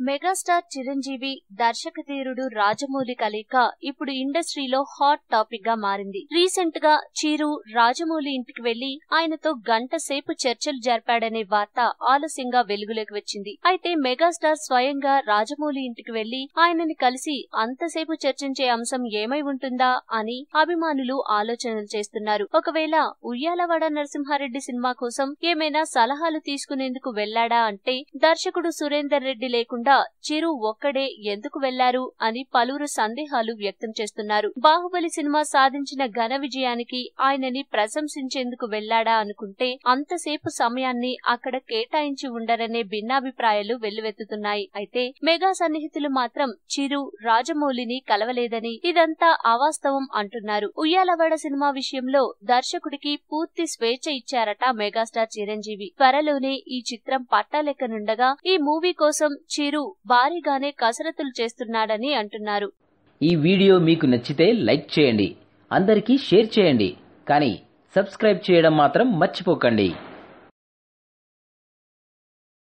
Megastar Chiranjeevi దర్శకధీరుడు Rajamouli కలయిక ఇప్పుడు ఇండస్ట్రీలో హాట్ టాపిక్ గా మారింది. రీసెంట్ గా చిరు రాజమౌళి ఇంటికి వెళ్లి ఆయనతో గంట సేపు చర్చలు జరిపాడనే వార్త ఆలస్యంగా వెలుగులోకి వచ్చింది. అయితే మెగాస్టార్ స్వయంగా రాజమౌళి ఇంటికి వెళ్లి ఆయనని కలిసి అంతసేపు చర్చించే అంశం ఏమై ఉంటుందా అని అభిమానులు ఆలోచనలు చేస్తున్నారు. ఒకవేళ ఉయ్యాలవాడ నరసింహారెడ్డి సినిమా కోసం ఏమైనా సలహాలు తీసుకునేందుకు వెళ్లాడా అంటే దర్శకుడు సురేందర్ రెడ్డి లేకుండా చిరు ఒక్కడే ఎందుకు వెళ్లారు అని పలువురు సందేహాలు వ్యక్తం చేస్తున్నారు. బాహుబలి సినిమా సాధించిన ఘన విజయానికి ఆయనని ప్రశంసించేందుకు వెళ్లాడా అనుకుంటే అంతసేపు సమయాన్ని అక్కడ కేటాయించి ఉండరనే భిన్నాభిప్రాయాలు వెల్లువెత్తుతున్నాయి. అయితే మెగా సన్నిహితులు మాత్రం చిరు రాజమౌళిని కలవలేదని ఇదంతా అవాస్తవం అంటున్నారు. ఉయ్యాలవాడ సినిమా విషయంలో దర్శకుడికి పూర్తి స్వేచ్ఛ ఇచ్చారట మెగాస్టార్ చిరంజీవి. త్వరలోనే ఈ చిత్రం పట్టాలెక్కనుండగా ఈ మూవీ కోసం చిరు భారీగానే కసరత్తులు చేస్తున్నాడని అంటున్నారు. ఈ వీడియో మీకు నచ్చితే లైక్ చేయండి, అందరికీ షేర్ చేయండి, కానీ సబ్స్క్రైబ్ చేయడం మాత్రం మర్చిపోకండి.